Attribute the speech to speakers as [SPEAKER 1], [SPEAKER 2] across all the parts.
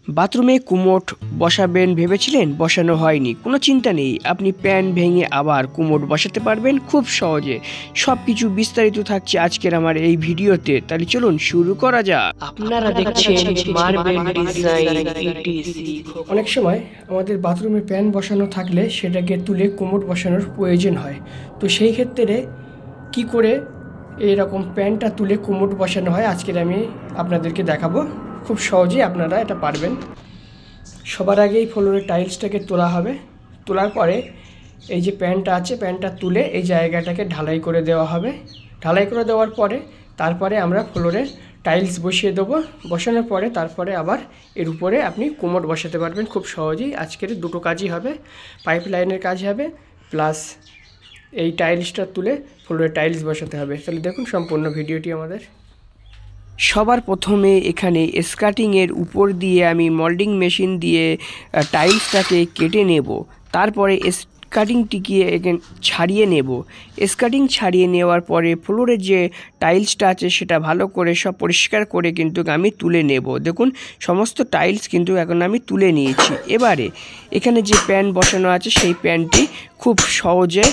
[SPEAKER 1] বাথরুমে কুমোট বসাবেন ভেবেছিলেন, বসানো হয়নি? কোনো চিন্তা নেই, আপনি প্যান ভেঙে আবার কুমোট বসাতে পারবেন খুব সহজে। সব কিছু বিস্তারিত থাকছে আজকের আমার এই ভিডিওতে, তাহলে চলুন শুরু করা যাক।
[SPEAKER 2] আপনারা দেখছেন মার্বেল ডিজাইন ইটিসি।
[SPEAKER 3] অনেক সময় আমাদের বাথরুমে প্যান বসানো থাকলে সেটাকে তুলে কুমোট বসানোর প্রয়োজন হয়। তো সেই ক্ষেত্রে কি করে এরকম প্যানটা তুলে কুমোট বসানো হয় আজকের আমি আপনাদেরকে দেখাবো। খুব সহজেই আপনারা এটা পারবেন। সবার আগেই ফ্লোরের টাইলসটাকে তোলা হবে। তোলার পরে এই যে প্যানটা আছে, প্যানটা তুলে এই জায়গাটাকে ঢালাই করে দেওয়া হবে। ঢালাই করে দেওয়ার পরে তারপরে আমরা ফ্লোরে টাইলস বসিয়ে দেবো। বসানোর পরে তারপরে আবার এর উপরে আপনি কুমোট বসাতে পারবেন খুব সহজেই। আজকের দুটো কাজই হবে, পাইপ লাইনের কাজ হবে প্লাস এই টাইলসটা তুলে ফ্লোরে টাইলস বসাতে হবে। তাহলে দেখুন সম্পূর্ণ ভিডিওটি আমাদের।
[SPEAKER 1] সবার প্রথমে এখানে স্কার্টিংয়ের উপর দিয়ে আমি মোল্ডিং মেশিন দিয়ে টাইলসটাকে কেটে নেব। তারপরে স্কার্টিংটিকে ছাড়িয়ে নেব। স্কার্টিং ছাড়িয়ে নেওয়ার পরে ফ্লোরের যে টাইলসটা আছে সেটা ভালো করে সব পরিষ্কার করে কিন্তু আমি তুলে নেব। দেখুন সমস্ত টাইলস কিন্তু এখন আমি তুলে নিয়েছি। এবারে এখানে যে প্যান বসানো আছে সেই প্যানটি খুব সহজে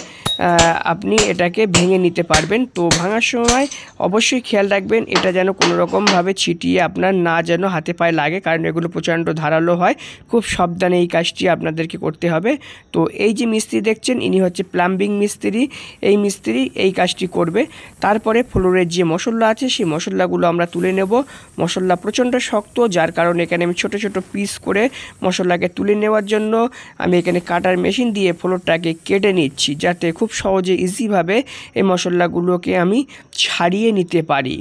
[SPEAKER 1] আপনি এটাকে ভেঙে নিতে পারবেন। তো ভাঙার সময় অবশ্যই খেয়াল রাখবেন এটা যেন কোনো রকমভাবে ছিটিয়ে আপনার না যেন হাতে পায়ে লাগে, কারণ এগুলো প্রচণ্ড ধারালো হয়। খুব সাবধানে এই কাজটি আপনাদেরকে করতে হবে। তো এই যে মিস্ত্রি দেখছেন ইনি হচ্ছে প্লাম্বিং মিস্ত্রি। এই মিস্ত্রি এই কাজটি করবে। তারপরে ফ্লোরের যে মশলা আছে সেই মশলাগুলো আমরা তুলে নেব। মশলা প্রচণ্ড শক্ত, যার কারণে এখানে আমি ছোট ছোট পিস করে মশলাকে তুলে নেওয়ার জন্য আমি এখানে কাটার মেশিন দিয়ে ফ্লোরটাকে কেটে নিচ্ছি, যাতে খুব সহজে ইজিভাবে এই মশলাগুলোকে আমি ছাড়িয়ে নিতে পারি।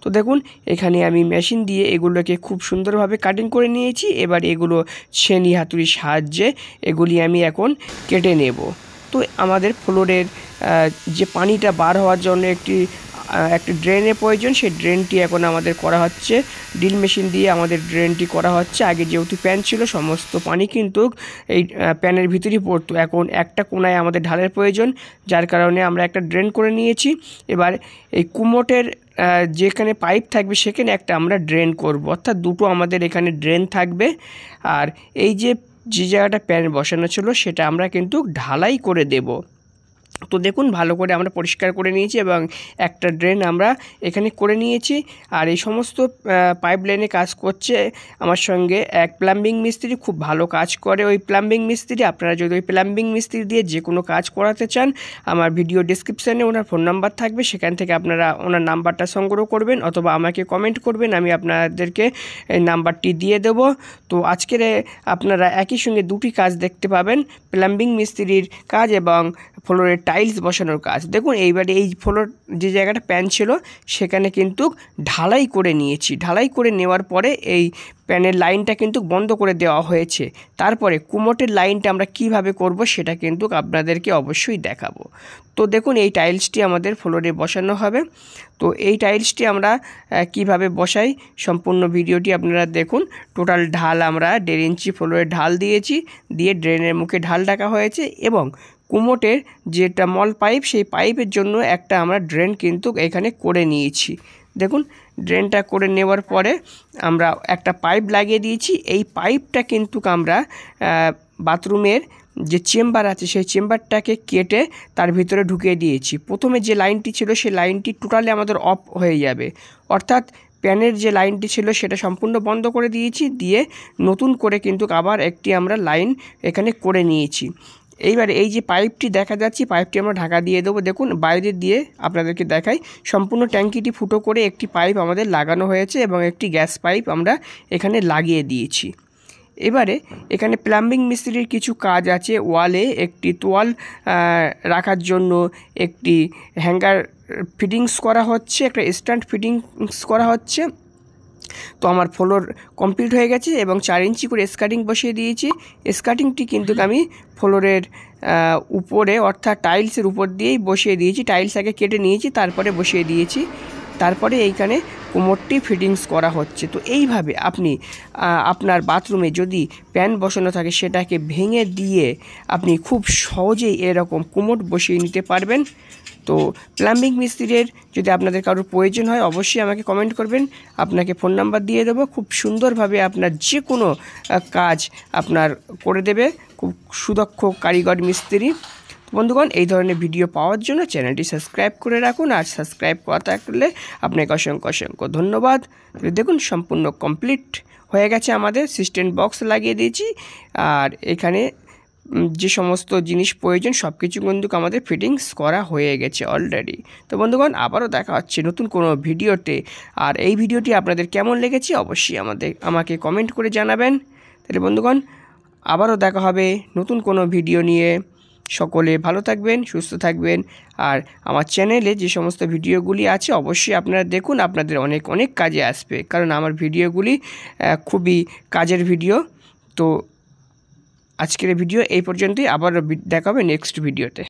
[SPEAKER 1] তো দেখুন এখানে আমি মেশিন দিয়ে এগুলোকে খুব সুন্দরভাবে কাটিং করে নিয়েছি। এবার এগুলো ছেনি হাতুড়ির সাহায্যে এগুলি আমি এখন কেটে নেব। তো আমাদের ফ্লোরের যে পানিটা বার হওয়ার জন্য একটি ড্রেনের প্রয়োজন, সেই ড্রেনটি এখন আমাদের করা হচ্ছে। ড্রিল মেশিন দিয়ে আমাদের ড্রেনটি করা হচ্ছে। আগে যেহেতু প্যান ছিল সমস্ত পানি কিন্তু এই প্যানের ভিতরেই পড়তো, এখন একটা কোনায় আমাদের ঢালের প্রয়োজন, যার কারণে আমরা একটা ড্রেন করে নিয়েছি। এবার এই কুমোটের যেখানে পাইপ থাকবে সেখানে একটা আমরা ড্রেন করব, অর্থাৎ দুটো আমাদের এখানে ড্রেন থাকবে। আর এই যে জায়গাটা প্যান বসানো ছিল সেটা আমরা কিন্তু ঢালাই করে দেব। তো দেখুন ভালো করে আমরা পরিষ্কার করে নিয়েছি এবং একটা ড্রেন আমরা এখানে করে নিয়েছি। আর এই সমস্ত পাইপ লাইনে কাজ করছে আমার সঙ্গে এক প্লাম্বিং মিস্ত্রি, খুব ভালো কাজ করে ওই প্লাম্বিং মিস্ত্রি। আপনারা যদি ওই প্লাম্বিং মিস্ত্রি দিয়ে যে কোনো কাজ করাতে চান, আমার ভিডিও ডিসক্রিপশানে ওনার ফোন নাম্বার থাকবে, সেখান থেকে আপনারা ওনার নাম্বারটা সংগ্রহ করবেন অথবা আমাকে কমেন্ট করবেন, আমি আপনাদেরকে এই নাম্বারটি দিয়ে দেব। তো আজকের আপনারা একই সঙ্গে দুটি কাজ দেখতে পাবেন, প্লাম্বিং মিস্ত্রির কাজ এবং ফ্লোরের টাইলস বসানোর কাজ। দেখুন এইবারে এই ফ্লোর যে জায়গাটা প্যান ছিল সেখানে কিন্তু ঢালাই করে নিয়েছি। ঢালাই করে নেওয়ার পরে এই প্যানের লাইনটা কিন্তু বন্ধ করে দেওয়া হয়েছে। তারপরে কুমোটের লাইনটা আমরা কিভাবে করব সেটা কিন্তু আপনাদেরকে অবশ্যই দেখাবো। তো দেখুন এই টাইলসটি আমাদের ফ্লোরে বসানো হবে। তো এই টাইলসটি আমরা কিভাবে বসাই সম্পূর্ণ ভিডিওটি আপনারা দেখুন। টোটাল ঢাল আমরা 1.5 ইঞ্চি ফ্লোরে ঢাল দিয়েছি, দিয়ে ড্রেনের মুখে ঢাল ঢাকা হয়েছে এবং কুমোটের যেটা মল পাইপ সেই পাইপের জন্য একটা আমরা ড্রেন কিন্তু এখানে করে নিয়েছি। দেখুন ড্রেনটা করে নেওয়ার পরে আমরা একটা পাইপ লাগিয়ে দিয়েছি। এই পাইপটা কিন্তু আমরা বাথরুমের যে চেম্বার আছে সেই চেম্বারটাকে কেটে তার ভিতরে ঢুকিয়ে দিয়েছি। প্রথমে যে লাইনটি ছিল সেই লাইনটি টোটালি আমাদের অফ হয়ে যাবে, অর্থাৎ প্যানের যে লাইনটি ছিল সেটা সম্পূর্ণ বন্ধ করে দিয়েছি, দিয়ে নতুন করে কিন্তু আবার একটি আমরা লাইন এখানে করে নিয়েছি। এইবার এই যে পাইপটি দেখা যাচ্ছে পাইপটি আমরা ঢাকা দিয়ে দেবো। দেখুন বাইরে দিয়ে আপনাদেরকে দেখাই, সম্পূর্ণ ট্যাঙ্কিটি ফুটো করে একটি পাইপ আমাদের লাগানো হয়েছে এবং একটি গ্যাস পাইপ আমরা এখানে লাগিয়ে দিয়েছি। এবারে এখানে প্লাম্বিং মিস্ত্রির কিছু কাজ আছে। ওয়ালে একটি তোয়াল রাখার জন্য একটি হ্যাঙ্গার ফিটিংস করা হচ্ছে, একটা স্ট্যান্ড ফিটিংস করা হচ্ছে। তো আমার ফ্লোর কমপ্লিট হয়ে গেছে এবং 4 ইঞ্চি করে স্কার্টিং বসিয়ে দিয়েছি। স্কার্টিংটি কিন্তু আমি ফ্লোরের উপরে অর্থাৎ টাইলসের উপর দিয়েই বসিয়ে দিয়েছি। টাইলস আগে কেটে নিয়েছি, তারপরে বসিয়ে দিয়েছি। তারপরে এইখানে কোমরটি ফিটিংস করা হচ্ছে। তো এইভাবে আপনি আপনার বাথরুমে যদি প্যান বসানো থাকে সেটাকে ভেঙে দিয়ে আপনি খুব সহজেই এরকম কোমর বসিয়ে নিতে পারবেন। তো প্লাম্বিং মিস্ত্রির যদি আপনাদের কারোর প্রয়োজন হয় অবশ্যই আমাকে কমেন্ট করবেন, আপনাকে ফোন নাম্বার দিয়ে দেবো। খুব সুন্দরভাবে আপনার যে কোনো কাজ আপনার করে দেবে, খুব সুদক্ষ কারিগর মিস্ত্রি। বন্ধুগণ, এই ধরনের ভিডিও পাওয়ার জন্য চ্যানেলটি সাবস্ক্রাইব করে রাখুন, আর সাবস্ক্রাইব করা থাকলে আপনাকে অসংখ্য ধন্যবাদ। দেখুন সম্পূর্ণ কমপ্লিট হয়ে গেছে, আমাদের সিস্টেম বক্স লাগিয়ে দিয়েছি, আর এখানে যে সমস্ত জিনিস প্রয়োজন সব কিছু কিন্তু আমাদের ফিটিংস করা হয়ে গেছে অলরেডি। তো বন্ধুগণ, আবারও দেখা হচ্ছে নতুন কোনো ভিডিওতে। আর এই ভিডিওটি আপনাদের কেমন লেগেছে অবশ্যই আমাকে কমেন্ট করে জানাবেন। তাহলে বন্ধুগণ, আবারও দেখা হবে নতুন কোনো ভিডিও নিয়ে। সকলে ভালো থাকবেন, সুস্থ থাকবেন, আর আমার চ্যানেলে যে সমস্ত ভিডিওগুলি আছে অবশ্যই আপনারা দেখুন, আপনাদের অনেক কাজে আসবে, কারণ আমার ভিডিওগুলি খুবই কাজের ভিডিও। তো আজকের ভিডিও এই পর্যন্তই, আবার দেখা হবে নেক্সট ভিডিওতে।